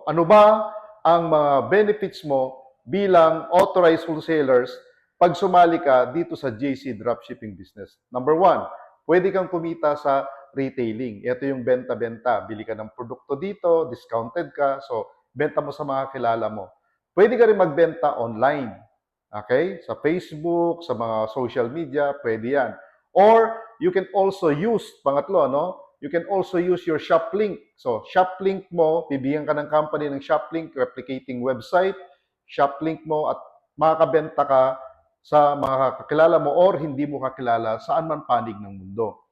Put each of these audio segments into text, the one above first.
ano ba ang mga benefits mo bilang authorized wholesalers pag sumali ka dito sa JC Dropshipping Business? Number one, pwede kang kumita sa retailing. Ito yung benta-benta. Bili ka ng produkto dito, discounted ka, so benta mo sa mga kilala mo. Pwede ka rin magbenta online. Okay? Sa Facebook, sa mga social media, pwede yan. Or you can also use, pangatlo, no? You can also use your shop link. So, shop link mo, bibigyan ka ng company ng shop link, replicating website, shop link mo at makakabenta ka sa mga kakilala mo or hindi mo kakilala saan man panig ng mundo.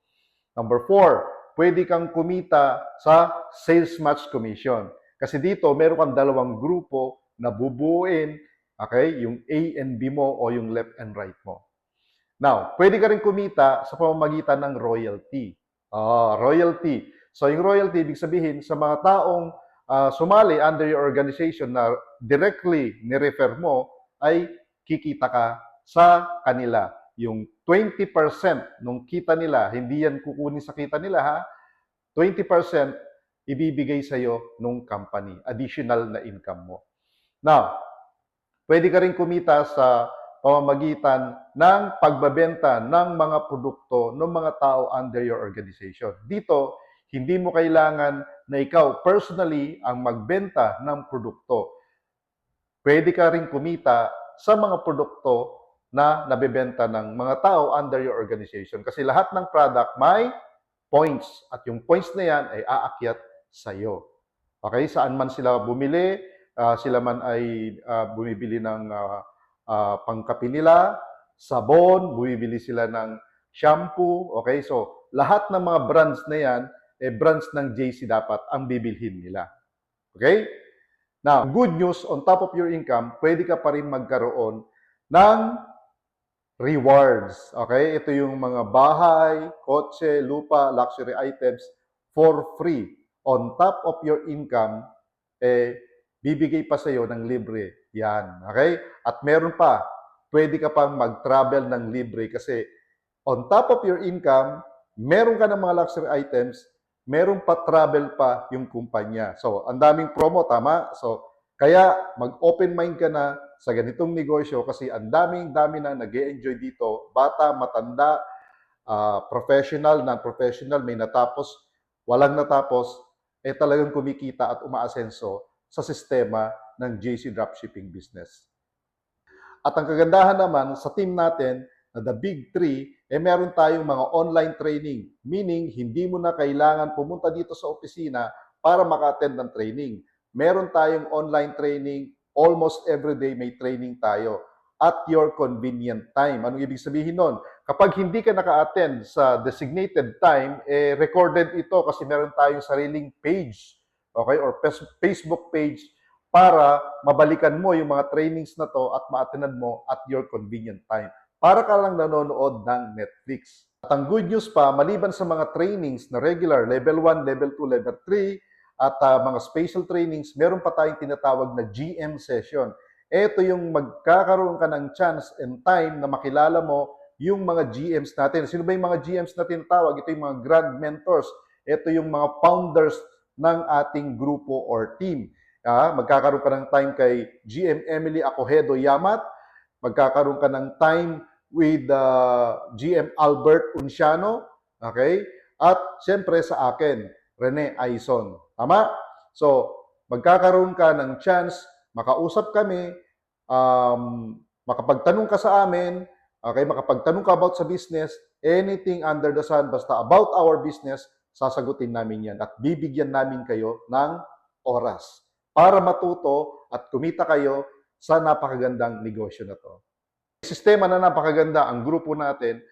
Number four, pwede kang kumita sa sales match commission. Kasi dito, meron kang dalawang grupo na bubuuin, okay, yung A and B mo o yung left and right mo. Now, pwede ka rin kumita sa pamamagitan ng royalty. Royalty. So, yung royalty, ibig sabihin, sa mga taong sumali under your organization na directly ni-refer mo, ay kikita ka sa kanila. Yung 20% nung kita nila, hindi yan kukunin sa kita nila, ha? 20% ibibigay sa'yo nung company, additional na income mo. Now, pwede ka rin kumita sa pamamagitan ng pagbabenta ng mga produkto ng mga tao under your organization. Dito, hindi mo kailangan na ikaw personally ang magbenta ng produkto. Pwede ka rin kumita sa mga produkto na nabebenta ng mga tao under your organization. Kasi lahat ng product may points at yung points na yan ay aakyat sa iyo. Okay? Saan man sila bumili, sila man ay bumibili ng pangkapi nila, sabon, bumibili sila ng shampoo, okay? So, lahat ng mga brands na yan, brands ng JC dapat ang bibilhin nila. Okay? Now, good news, on top of your income, pwede ka pa rin magkaroon ng rewards. Okay? Ito yung mga bahay, kotse, lupa, luxury items for free. On top of your income, bibigay pa sa'yo ng libre. Yan. Okay? At meron pa, pwede ka pang mag-travel ng libre kasi on top of your income, meron ka ng mga luxury items, meron pa travel pa yung kumpanya. So, ang daming promo, tama? So, kaya mag-open mind ka na sa ganitong negosyo kasi ang dami na nag-e-enjoy dito. Bata, matanda, professional, non-professional, may natapos, walang natapos, talagang kumikita at umaasenso sa sistema ng JC Dropshipping Business. At ang kagandahan naman sa team natin na the Big Three, meron tayong mga online training. Meaning, hindi mo na kailangan pumunta dito sa opisina para maka-attend ng training. Meron tayong online training, almost every day may training tayo at your convenient time. Anong ibig sabihin nun? Kapag hindi ka naka-attend sa designated time, recorded ito kasi meron tayong sariling page, okay, or Facebook page para mabalikan mo yung mga trainings na to at ma-attendan mo at your convenient time. Para ka lang nanonood ng Netflix. At ang good news pa, maliban sa mga trainings na regular, level 1, level 2, level 3, at mga special trainings, meron pa tayong tinatawag na GM session. Ito yung magkakaroon ka ng chance and time na makilala mo yung mga GMs natin. Sino ba yung mga GMs na tinatawag? Ito yung mga grand mentors. Ito yung mga founders ng ating grupo or team. Magkakaroon ka ng time kay GM Emily Acohedo Yamat. Magkakaroon ka ng time with GM Albert Unciano. Okay? At siyempre sa akin, Rene Aison. Tama? So, magkakaroon ka ng chance, makausap kami, makapagtanong ka sa amin, okay, makapagtanong ka about sa business, anything under the sun, basta about our business, sasagutin namin yan at bibigyan namin kayo ng oras para matuto at kumita kayo sa napakagandang negosyo na to. Sistema na napakaganda ang grupo natin,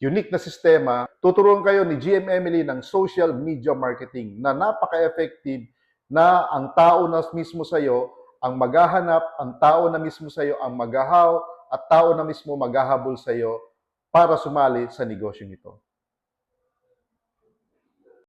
unique na sistema, tuturuan kayo ni GM Emily ng social media marketing na napaka-effective na ang tao na mismo sa iyo ang maghahanap, ang tao na mismo sa iyo ang maghahaw, at tao na mismo maghahabol sa iyo para sumali sa negosyong ito.